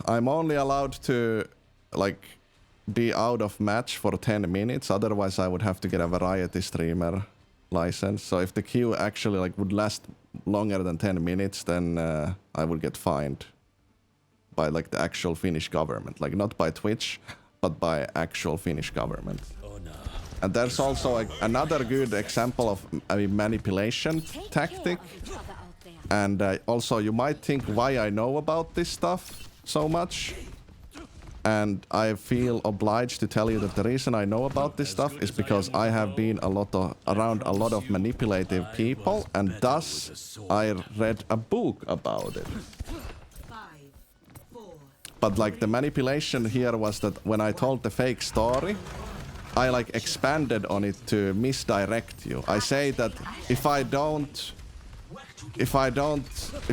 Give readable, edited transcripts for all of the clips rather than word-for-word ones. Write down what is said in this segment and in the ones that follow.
I'm only allowed to like be out of match for 10 minutes. Otherwise, I would have to get a variety streamer license. So if the queue actually like would last longer than 10 minutes, then I would get fined by like the actual Finnish government, like not by Twitch, but by actual Finnish government. And there's also like another good example of a manipulation tactic. And also you might think why I know about this stuff so much. And I feel obliged to tell you that the reason I know about this stuff is because I have been around a lot of manipulative people, and thus I read a book about it. But like the manipulation here was that when I told the fake story, I like expanded on it to misdirect you. I say that if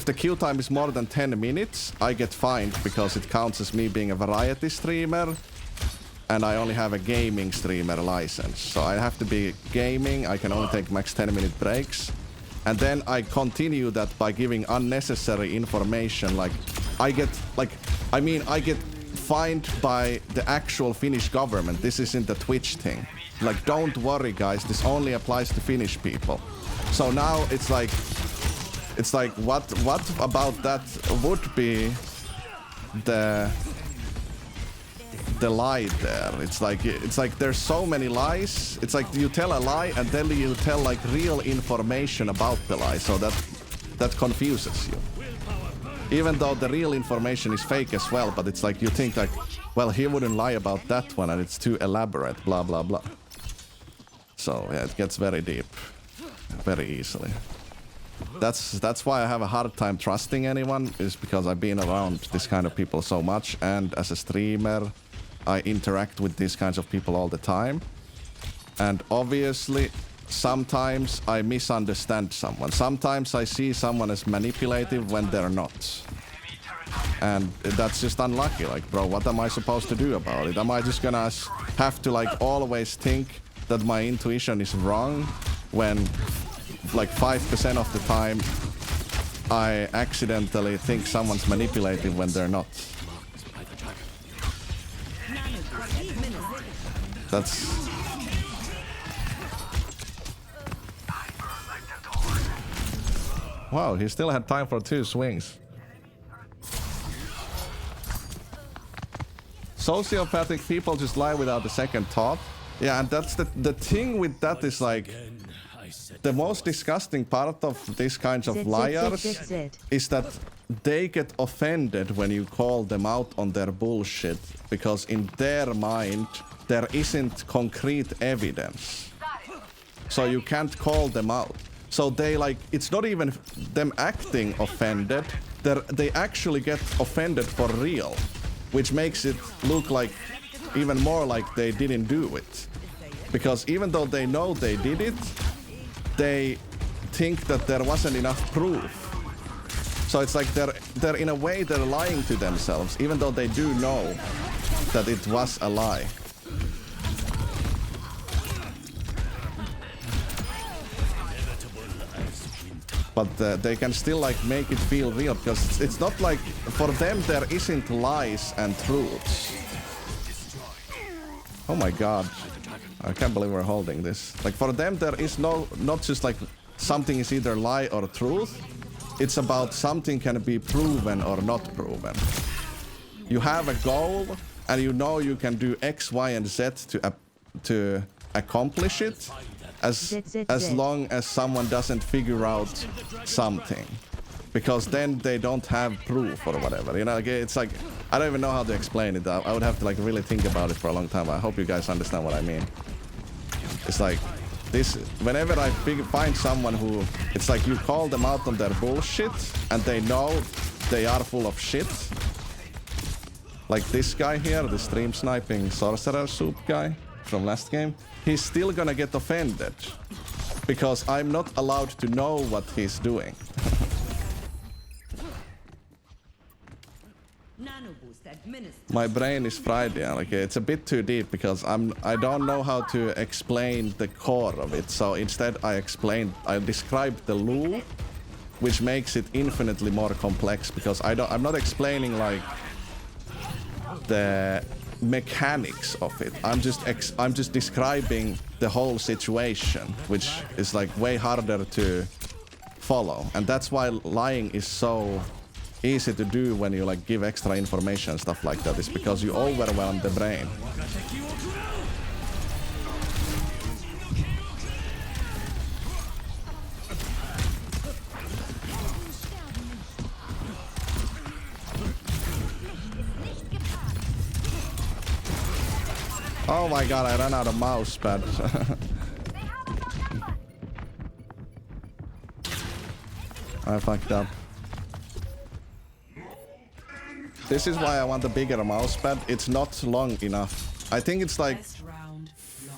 the queue time is more than 10 minutes, I get fined because it counts as me being a variety streamer and I only have a gaming streamer license. So I have to be gaming, I can only take max 10-minute breaks. And then I continue that by giving unnecessary information, like I get fined by the actual Finnish government. This isn't a Twitch thing. Like, don't worry guys, this only applies to Finnish people. So now it's like what about that would be the lie there? It's like there's so many lies. It's like you tell a lie and then you tell like real information about the lie, so that confuses you. Even though the real information is fake as well, but it's like you think like, well, he wouldn't lie about that one and it's too elaborate, blah blah blah. So yeah, it gets very deep very easily. That's why I have a hard time trusting anyone, is because I've been around this kind of people so much, and as a streamer I interact with these kinds of people all the time. And obviously sometimes I misunderstand someone. Sometimes I see someone as manipulative when they're not. And that's just unlucky. Like, bro, what am I supposed to do about it? Am I just gonna have to like always think that my intuition is wrong when like 5% of the time I accidentally think someone's manipulative when they're not? That's... Wow, he still had time for 2 swings. Sociopathic people just lie without a second thought. Yeah, and that's the thing with that is like... The most disgusting part of these kinds of liars is that they get offended when you call them out on their bullshit, because in their mind there isn't concrete evidence. So you can't call them out. So they like, it's not even them acting offended, they actually get offended for real, which makes it look like even more like they didn't do it. Because even though they know they did it, they think that there wasn't enough proof. So it's like they're in a way they're lying to themselves, even though they do know that it was a lie. But they can still like make it feel real, because it's not like, for them there isn't lies and truths. Oh my god. I can't believe we're holding this. Like, for them there is not just like something is either lie or truth. It's about something can be proven or not proven. You have a goal and you know you can do X, Y, and Z to accomplish it, as long as someone doesn't figure out something. Because then they don't have proof or whatever. You know, it's like, I don't even know how to explain it. I would have to like really think about it for a long time. I hope you guys understand what I mean. It's like this, whenever I find someone who, it's like you call them out on their bullshit and they know they are full of shit. Like this guy here, the stream sniping sorcerer soup guy from last game, he's still gonna get offended because I'm not allowed to know what he's doing. My brain is fried, yeah. Like, it's a bit too deep because I don't know how to explain the core of it. So instead I describe the lore which makes it infinitely more complex because I'm not explaining like the mechanics of it. I'm just describing the whole situation, which is like way harder to follow, and that's why lying is so easy to do when you like give extra information and stuff like that. It's because you overwhelm the brain. Oh my god, I ran out of mouse pad. I fucked up. This is why I want a bigger mouse pad. It's not long enough. I think it's like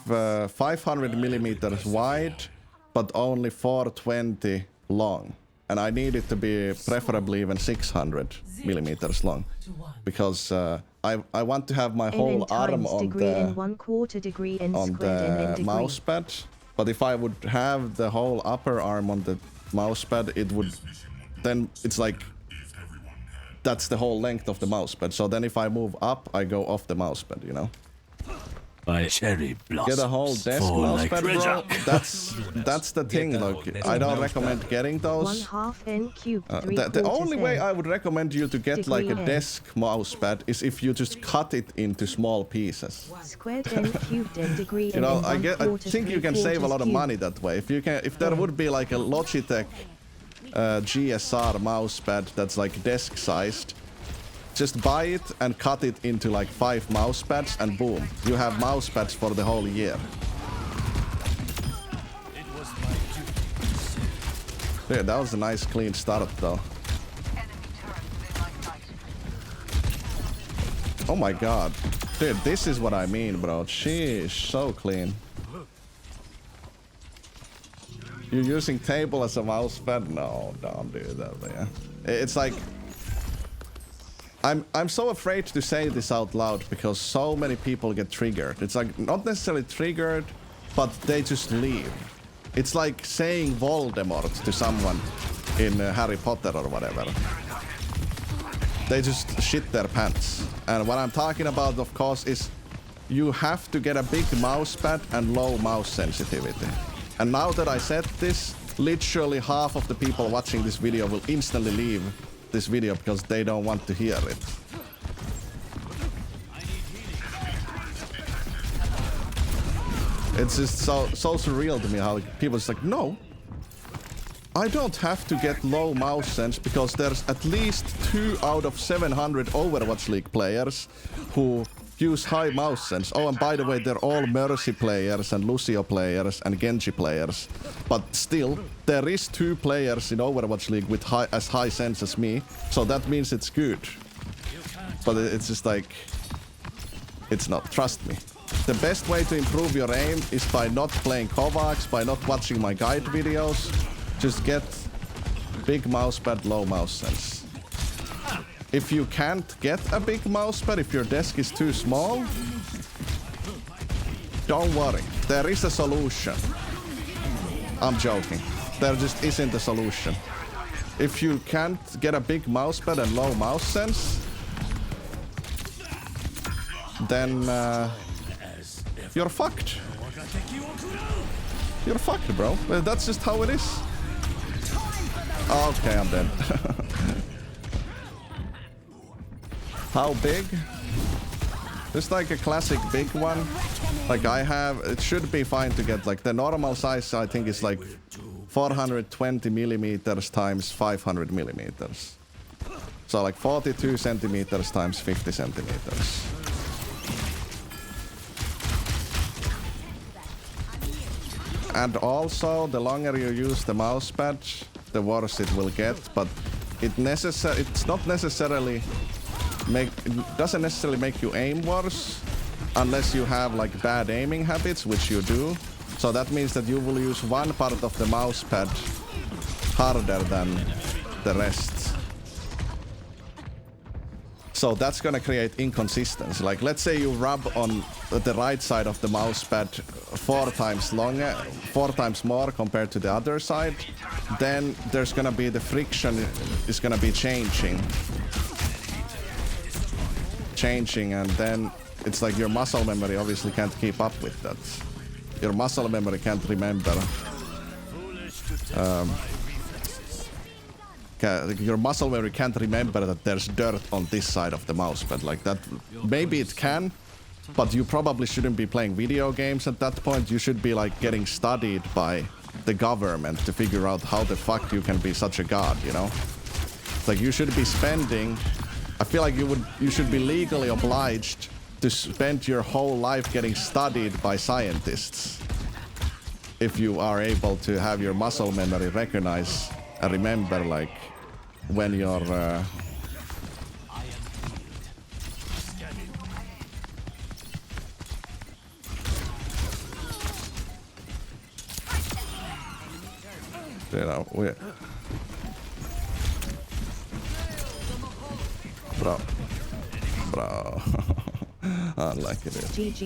500 millimeters wide, but only 420 long. And I need it to be preferably even 600 millimeters long, because I want to have my whole arm on the mouse pad. But if I would have the whole upper arm on the mouse pad, it would then it's like that's the whole length of the mouse pad. So then if I move up, I go off the mouse pad, you know. By cherry blossoms. Get a whole desk mouse pad, bro. That's the thing. Look, I don't recommend getting those. The only way I would recommend you to get like a desk mouse pad is if you just cut it into small pieces. You know, I think you can save a lot of money that way. If there would be like a Logitech GSR mouse pad that's like desk sized, just buy it and cut it into like 5 mouse pads, and boom, you have mouse pads for the whole year. Yeah, that was a nice clean start though. Oh my god. Dude, this is what I mean, bro. Sheesh, so clean. You're using table as a mouse pad? No, don't do that, man. It's like I'm so afraid to say this out loud because so many people get triggered. It's like not necessarily triggered, but they just leave. It's like saying Voldemort to someone in Harry Potter or whatever. They just shit their pants. And what I'm talking about, of course, is you have to get a big mouse pad and low mouse sensitivity. And now that I said this, literally half of the people watching this video will instantly leave this video because they don't want to hear it. It's just so surreal to me how people just like, no, I don't have to get low mouse sense because there's at least 2 out of 700 Overwatch League players who use high mouse sense. Oh, and by the way, they're all Mercy players and Lucio players and Genji players. But still, there is 2 players in Overwatch League with as high sense as me, so that means it's good. But it's just like, it's not. Trust me. The best way to improve your aim is by not playing Kovacs, by not watching my guide videos. Just get big mousepad, low mouse sense. If you can't get a big mousepad, if your desk is too small, don't worry. There is a solution. I'm joking. There just isn't a solution. If you can't get a big mousepad and low mouse sense, then you're fucked. You're fucked, bro. That's just how it is. Okay, I'm dead. How big? Just like a classic big one. Like I have, it should be fine to get like the normal size. I think is like 420 millimeters times 500 millimeters. So like 42 centimeters times 50 centimeters. And also, the longer you use the mousepad, the worse it will get. But it's not necessarily it doesn't necessarily make you aim worse unless you have like bad aiming habits, which you do. So that means that you will use one part of the mousepad harder than the rest. So that's gonna create inconsistency. Like, let's say you rub on the right side of the mousepad 4 times longer, 4 times more compared to the other side, then there's gonna be the friction is gonna be changing, and then it's like your muscle memory obviously can't keep up with that. Your muscle memory can't remember. Your muscle memory can't remember that there's dirt on this side of the mousepad. Like that, maybe it can, but you probably shouldn't be playing video games at that point. You should be like getting studied by the government to figure out how the fuck you can be such a god, you know? It's like you should be spending, I feel like you should be legally obliged to spend your whole life getting studied by scientists if you are able to have your muscle memory recognize and remember, like, when you're you know, bro. Unlucky, dude. GG.